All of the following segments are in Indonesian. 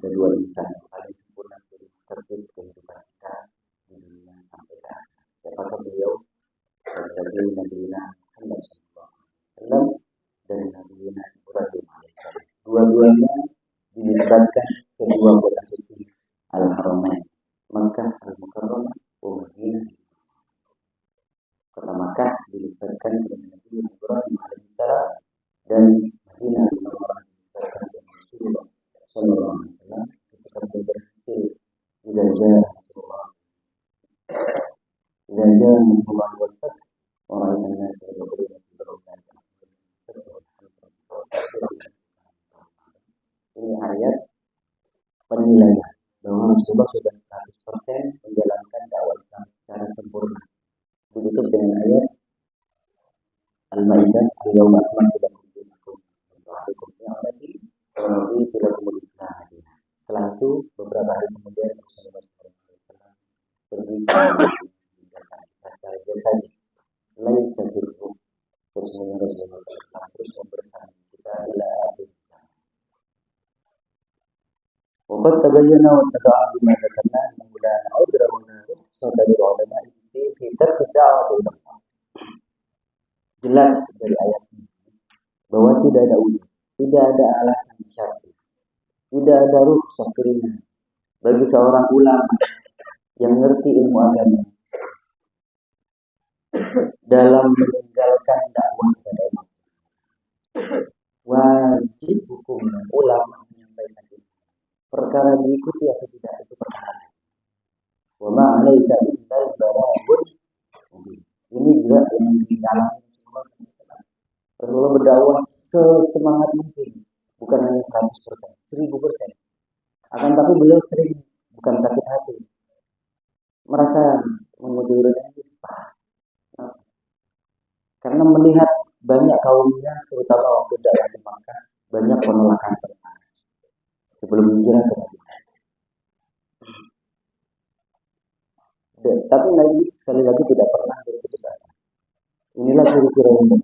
Ada dua insan yang paling sempurna dari terus kehidupan kita di dunia sampai ke akhir. Siapakah beliau? Dari Nabi Muhammad SAW dan Nabi Ibrahim alaihissalam. Dua-duanya dinisbatkan kedua kota suci Al-Haramain, Makkah Al-Mukarramah wa Madinah. Kota Makkah dinisbatkan kepada Nabi Ibrahim alaihissalam dan Madinah Al-Munawwarah dinisbatkan kepada Rasulullah sallallahu alaihi wasallam ketika beliau berhasil menjajah Rasulullah. Menjajah Rasulullah wal fath wa ra'aitan nas yadkhuluna fi dinillahi afwaja. Ini ayat penilaian bahwa Rasulullah sudah 100% menjalankan dakwah Islam secara sempurna. Ditutup dengan ayat Al-Maidah, Al-Yawma akmaltu lakum dinakum wa raditu ni'mati wa raditu lakumul Islam. Setelah itu beberapa hari kemudian Rasulullah SAW pergi meninggalkan secara jasadi. Laisa birru Rasulullah SAW terus memberitahu kita ila akhir. Waqad tabayyana wa tada'a bima dzakarna mula udra wa rukhsah dari ulama fi tarki da'wati ila Allah. Jelas dari ayat ini bahwa tidak ada uzur, tidak ada alasan syar'i, tidak ada rukhsah keringan bagi seorang ulama yang ngerti ilmu agama dalam meninggalkan dakwah kepada Allah. Wajib hukumnya ulama menyampaikan itu. Perkara diikuti atau tidak itu perkara. Wa ma 'alaika illal balaghul mubin. Ini juga yang dialami Rasulullah berdakwah sesemangat mungkin, bukan hanya 100%, 1000%. Akan tapi beliau sering bukan sakit hati, merasa mengundurkan diri karena melihat banyak kaumnya, terutama waktu dakwah di Makkah, banyak penolakan sebelum hijrah ke Madinah. Tapi lagi sekali lagi tidak pernah berputus asa. Inilah ciri-ciri umum.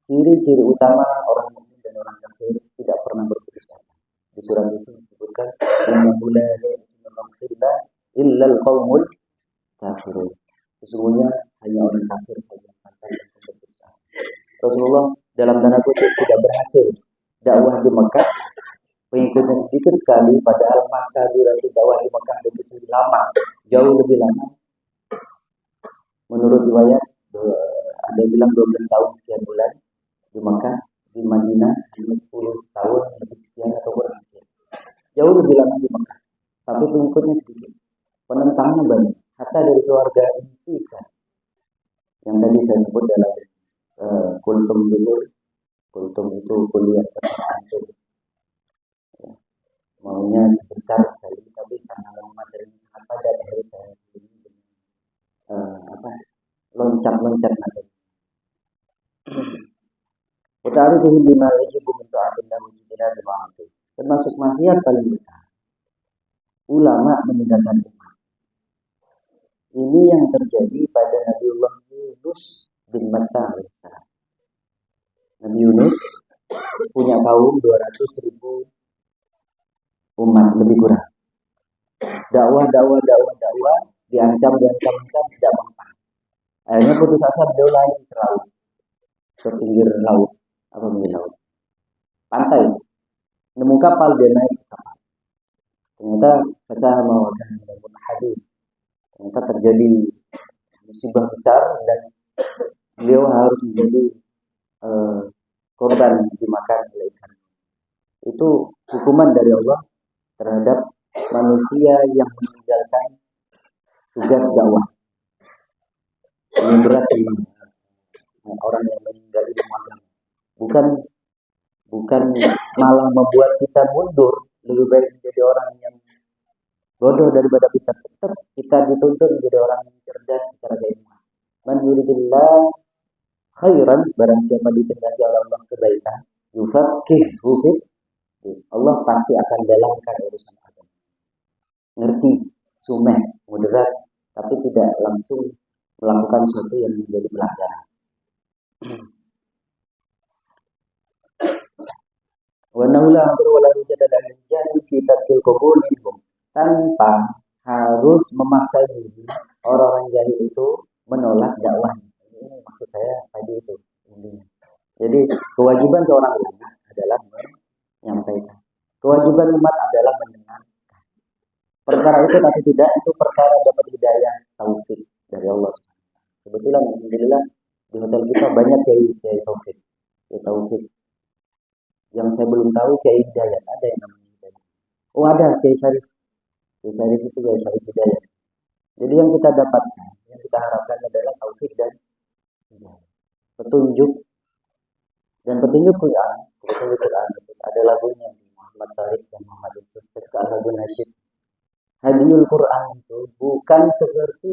Ciri-ciri utama orang mukmin dan orang kafir tidak pernah berputus asa. Di surat itu disebutkan innahu la ilaha illa al-qaumul kafirun. Sesungguhnya hanya orang kafir saja yang pantas untuk berputus asa. Rasulullah dalam tanda kutip tidak berhasil dakwah di Mekah, pengikutnya sedikit sekali, padahal masa durasi dakwah di Mekah begitu lama, jauh lebih lama. Menurut riwayat ada yang bilang 12 tahun sekian bulan di Mekah, di Madinah hanya 10 tahun lebih sekian atau kurang sekian. Jauh lebih lama di Mekah, tapi pengikutnya sedikit, penentangnya banyak. Hatta dari keluarga Intisar yang tadi saya sebut dalam kultum dulu, kultum itu kuliah persamaan itu maunya sebentar sekali, tapi karena materinya sangat padat harus saya loncat-loncat materi. Utari tuh lima yajibu min ta'atillah wujudina bima'asih. Termasuk maksiat paling besar ulama meninggalkan umat. Ini yang terjadi pada Nabiullah Yunus bin Matta alaihissalam. Nabi Yunus punya kaum 200.000 umat lebih kurang. Dakwah diancam tidak mempan. Akhirnya putus asa, beliau lari ke laut, ke pinggir laut, pantai. Nemu kapal, dia naik kapal. Ternyata kesah mawakan hadis. Ternyata terjadi musibah besar dan beliau harus menjadi korban dimakan oleh ikan. Itu hukuman dari Allah terhadap manusia yang meninggalkan tugas dakwah. Ini berat orang yang meninggal ilmu agama. Bukan malah membuat kita mundur, lebih baik menjadi orang yang bodoh daripada kita. Tetap kita dituntut menjadi orang yang cerdas secara keilmuan. Man yuridillah khairan, barang siapa dikehendaki oleh Allah kebaikan, yufaqihuhu fid din. Allah pasti akan dalamkan urusan agama. Ngerti, sumeh, moderat, tapi tidak langsung melakukan sesuatu yang menjadi pelanggaran. Wa naula amru wala rujada dan jahil fi tarkil qabul minhum, tanpa harus memaksa diri orang-orang jahil itu menolak dakwah. Ini maksud saya tadi itu intinya. Jadi kewajiban seorang ulama adalah menyampaikan. Kewajiban umat adalah mendengar. Perkara itu tapi tidak itu perkara dapat hidayah taufik dari Allah. Kebetulan alhamdulillah di hotel kita banyak kiai taufik. Kiai taufik. Yang saya belum tahu kiai hidayat, ada yang namanya hidayat. Oh ada kiai syarif. Kiai syarif itu kiai syarif hidayat. Jadi yang kita dapatkan, yang kita harapkan adalah taufik dan hidayah. Petunjuk dan petunjuk Quran. Petunjuk Quran itu ada lagunya Muhammad Tariq dan Muhammad Yusuf. Sekarang lagu nasyid. Hadiul Quran itu bukan seperti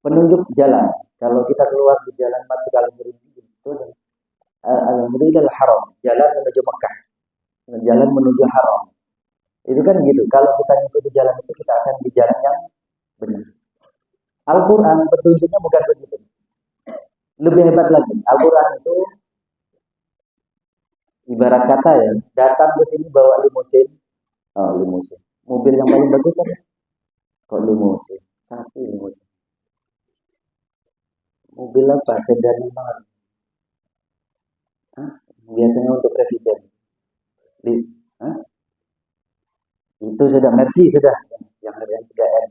penunjuk jalan. Kalau kita keluar di jalan Masjid Al-Muridi itu Al-Muridi al-Haram, jalan menuju Mekah, jalan menuju Haram. Itu kan gitu. Kalau kita ngikuti jalan itu kita akan di jalan yang benar. Al-Quran petunjuknya bukan begitu. Lebih hebat lagi. Al-Quran itu ibarat kata ya, datang ke sini bawa limusin. Oh, limusin. Mobil yang paling bagus apa? Kok limusin? Sapi limusin. Mobil apa? Sedan banget. Biasanya untuk presiden. Hah? Itu sudah Mercy sudah. Yang 3M.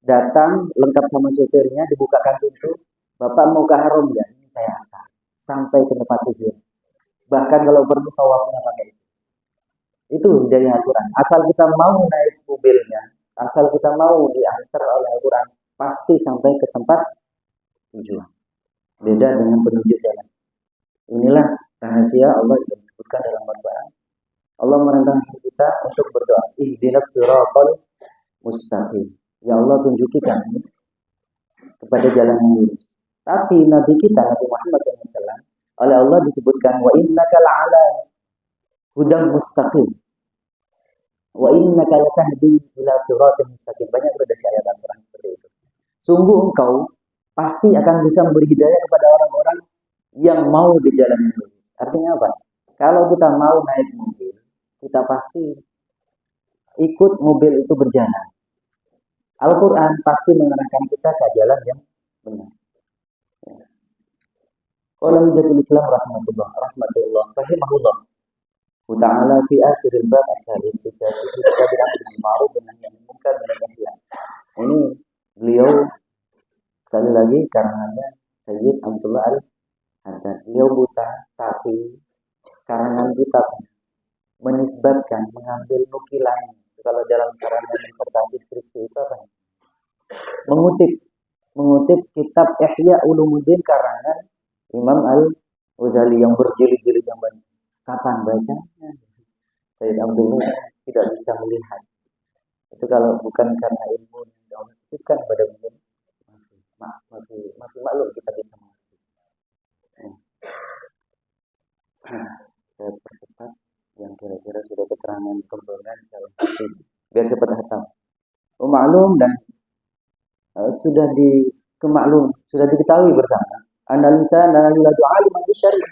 Datang lengkap sama supirnya, dibukakan pintu. Bapak mau ke Haram ya? Ini saya antar. Sampai ke tempat tujuan. Bahkan kalau perlu tawafnya pakai itu. Itu hidayah Al-Quran. Asal kita mau naik mobilnya, asal kita mau diantar oleh Al-Quran, pasti sampai ke tempat tujuan. Beda dengan penunjuk jalan. Inilah rahasia Allah yang disebutkan dalam Al-Quran. Allah merintahkan kita untuk berdoa. Ihdinas siratal mustaqim. Ya Allah tunjuki kami kepada jalan yang lurus. Tapi Nabi kita Nabi Muhammad SAW oleh Allah disebutkan wa innaka la'ala hudan mustaqim. Wa innaka latahdi ila siratal mustaqim. Banyak berdasar ayat Al-Quran seperti itu. Sungguh engkau pasti akan bisa memberi hidayah kepada orang-orang yang mau di jalan yang lurus. Artinya apa? Kalau kita mau naik mobil, kita pasti ikut mobil itu berjalan. Al-Quran pasti mengarahkan kita ke jalan yang benar. Qala Hujjatul Islam rahmatullah rahimahullah ta'ala fi akhiril bab al-thalith kita bilang bil ma'ruf dan nahi munkar dan akhlak. Ini beliau sekali lagi karangannya Sayyid Abdullah Al-Haddad. Beliau buta tapi karangan kitab menisbatkan mengambil nukilan. Kalau dalam karangan disertasi skripsi itu apa? Mengutip kitab Ihya Ulumuddin karangan Imam Al-Ghazali yang berjilid-jilid yang banyak. Kapan bacanya? Sayyid Abdullah tidak bisa melihat. Itu kalau bukan karena ilmu yang Allah titipkan pada beliau, masih maklum kita bisa mengerti. Saya percepat yang kira-kira sudah keterangan kembangkan dalam hati biar cepat hatam. Maklum dan sudah diketahui bersama. Analisa alim syar'i.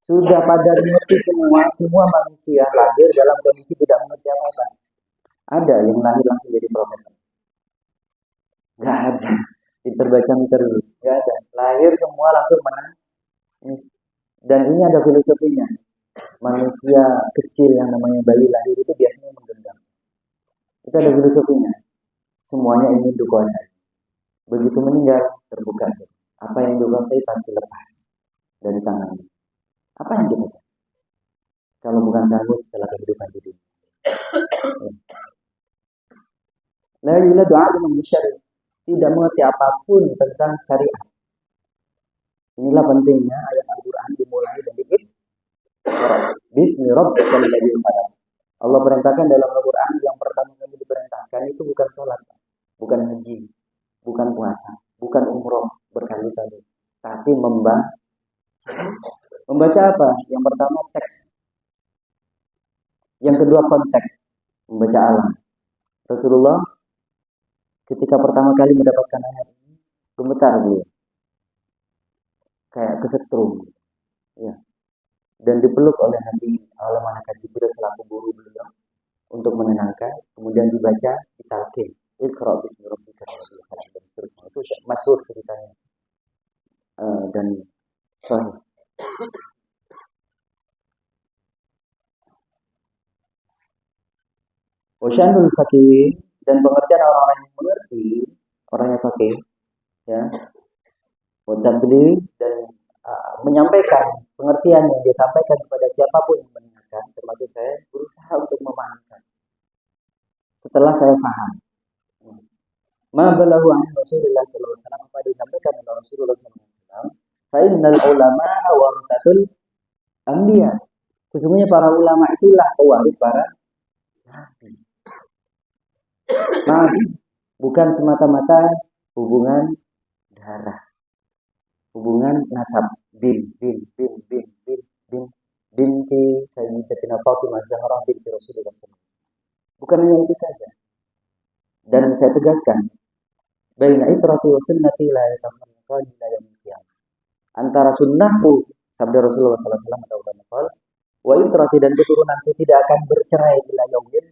Sudah pada mengerti semua manusia lahir dalam kondisi tidak mengerti apa-apa. Ada yang lahir langsung jadi profesor. Gak ada. Terbaca terus. Gak ada. Lahir semua langsung menangis. Dan ini ada filosofinya. Manusia kecil yang namanya bayi lahir itu biasanya menggenggam. Itu ada filosofinya. Semuanya ingin dikuasai. Begitu meninggal, terbuka. Apa yang dikuasai pasti lepas dari tangannya. Apa yang kita cari? Kalau bukan sanggup setelah kehidupan di dunia. La yuladu 'alimun bisyari'. Tidak mengerti apapun tentang syariat. Inilah pentingnya ayat Al-Quran dimulai dari Bismi rabbikal ladzi khalaq. Allah perintahkan dalam Al-Quran yang pertama kali diperintahkan itu bukan sholat, bukan haji, bukan puasa, bukan umroh berkali-kali, tapi membaca. Membaca apa? Yang pertama teks. Yang kedua konteks. Membaca alam. Rasulullah ketika pertama kali mendapatkan ayat ini gemetar beliau. Kayak kesetrum. Ya. dan dipeluk oleh oleh malaikat Jibril selaku guru beliau untuk menenangkan, kemudian dibaca ditalqin, Iqra bismi rabbikal ladzi khalaq, dan seterusnya. Itu masyhur ceritanya dan sahih. Wasyanul faqih, dan pengertian orang-orang yang mengerti, orang yang faqih, ya, dan menyampaikan pengertian yang dia sampaikan kepada siapapun yang mendengarkan, termasuk saya, berusaha untuk memahamkan. Setelah saya paham, ma balahu an Rasulullah sallallahu alaihi wasallam, apa disampaikan oleh Rasulullah sallallahu alaihi wasallam, fa innal ulama warathatul anbiya. Sesungguhnya para ulama itulah pewaris para nabi. Nabi bukan semata-mata hubungan darah, hubungan nasab, binti Sayyidatina Fatimah Zahra binti Rasulullah SAW. Bukan hanya itu saja. Dan saya tegaskan, baina itrati wa sunnati la yatafarraqan ila yaumil qiyamah. Antara sunnahku, sabda Rasulullah SAW atau qala, wa itrati, dan keturunanku tidak akan bercerai ila yaumil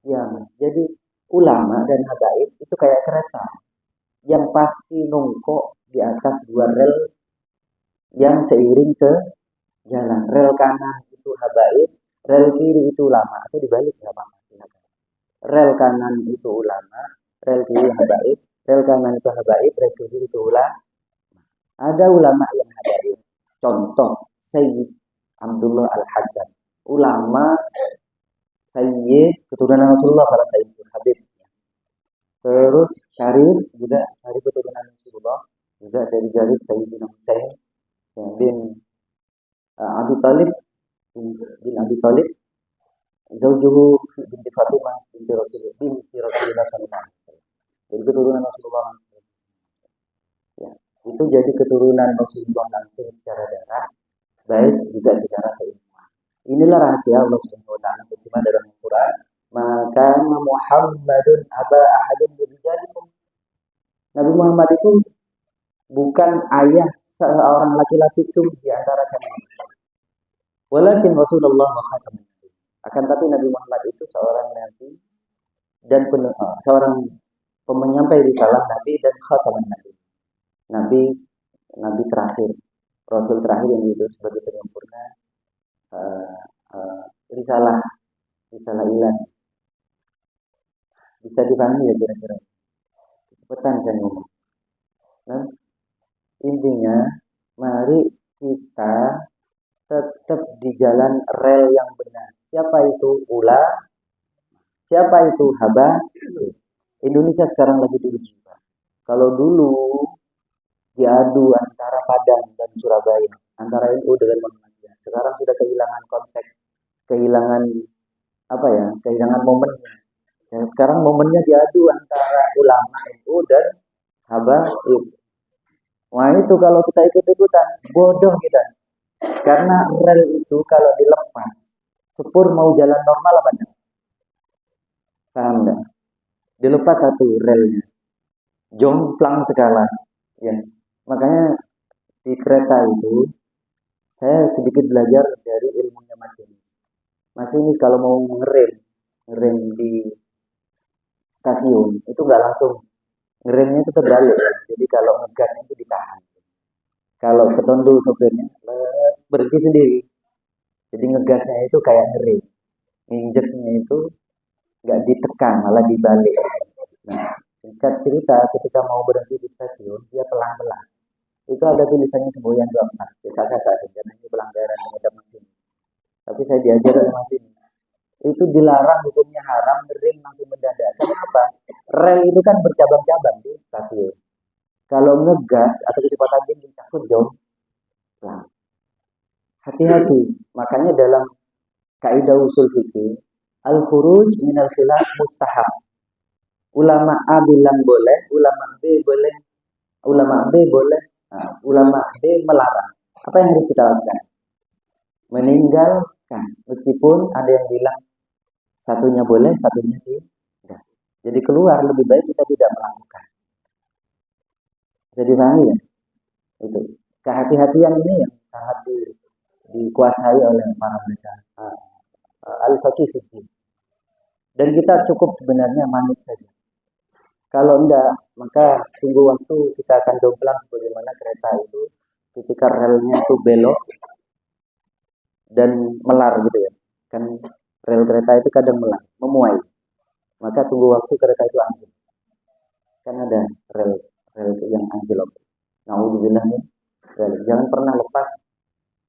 qiyamah. Jadi ulama dan habaib itu kayak kereta yang pasti nongkok di atas dua rel yang seiring sejalan. Rel kanan itu habaib, rel kiri itu ulama, atau dibalik ya Pak. Rel kanan itu ulama, rel kiri habaib, rel kanan itu habaib, rel kiri itu ulama. Ada ulama yang habaib. Contoh Sayyid Abdullah Al-Haddad, ulama Sayyid keturunan Rasulullah para Sayyid Habib. Terus Syarif juga dari keturunan Rasulullah, juga dari garis Sayyidina Husain bin Abi Thalib bin Abi Thalib, zaujuhu binti Fatimah binti Rasulullah sallallahu alaihi wasallam. Jadi keturunan Rasulullah. Ya, itu jadi keturunan Rasulullah langsung secara darah, baik juga secara keilmuan. Inilah rahasia Allah Subhanahu wa taala berfirman dalam Al-Qur'an, maka Muhammadun aba ahadin min rijalikum. Nabi Muhammad itu bukan ayah seorang laki-laki itu di antara kalian. Walakin Rasulullah wa khatamun nabi. Akan tapi Nabi Muhammad itu seorang nabi dan seorang penyampai risalah nabi dan khatamun nabi. Nabi terakhir, Rasul terakhir yang itu sebagai penyempurna risalah ilahi. Bisa dipahami ya kira-kira? Cepetan saya ngomong. Nah, intinya, mari kita tetap di jalan rel yang benar. Siapa itu ulama? Siapa itu haba? Indonesia sekarang lagi diuji. Kalau dulu diadu antara Padang dan Surabaya, antara NU dengan Muhammadiyah, sekarang sudah kehilangan konteks, kehilangan momennya. Dan sekarang momennya diadu antara ulama NU dan habaib. Wah itu kalau kita ikut-ikutan, bodoh kita. Karena rel itu kalau dilepas, sepur mau jalan normal apa enggak? Paham enggak? Dilepas satu relnya, jomplang sekali. Ya. Makanya di kereta itu, saya sedikit belajar dari ilmunya masinis. Masinis kalau mau ngerem di stasiun, itu nggak langsung. Ngeremnya itu terbalik. Ya. Jadi kalau ngegas itu ditahan. Kalau ketondul sopirnya, berhenti sendiri. Jadi ngegasnya itu kayak ngerem. Injeknya itu nggak ditekan, malah dibalik. Nah, singkat cerita, ketika mau berhenti di stasiun, dia pelan-pelan. Itu ada tulisannya semboyan 24. Saya sadar, karena ini pelanggaran terhadap mesin. Tapi saya diajar oleh mesin. Itu dilarang, hukumnya haram, ngerem langsung mendadak. Kenapa? Rel itu kan bercabang-cabang di stasiun. Kalau ngegas atau kecepatan tinggi takut jauh. Nah, hati-hati. Makanya dalam kaidah usul fikih, al-khuruj minal khilaf mustahab. Ulama A bilang boleh, ulama B boleh, ulama B melarang. Apa yang harus kita lakukan? Meninggalkan. Meskipun ada yang bilang satunya boleh, satunya tidak. Jadi keluar, lebih baik kita tidak melakukan. Bisa dipahami ya? Itu. Kehati-hatian ini yang sangat dikuasai oleh para mereka al-faqih fiddin. Dan kita cukup sebenarnya manut saja. Kalau enggak, maka tunggu waktu kita akan jomplang bagaimana kereta itu ketika relnya itu belok dan melar gitu ya. Kan rel kereta itu kadang melar, memuai. Maka tunggu waktu kereta itu anjlok. Kan ada rel yang anjlok. Nauzubillah min dzalik. Jangan pernah lepas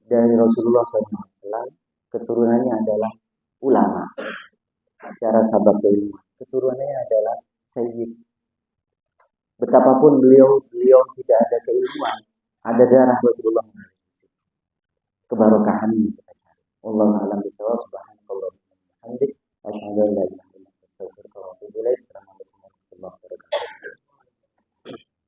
dari Rasulullah SAW. Keturunannya adalah ulama. Secara sabab ilmu. Keturunannya adalah sayyid. Betapapun beliau tidak ada keilmuan, ada darah Rasulullah. Keberkahan kita cari. Wallahu a'lam bishawab. Subhanallah wa bihamdihi. Asyhadu an la ilaha illa anta astaghfiruka wa atubu ilaik.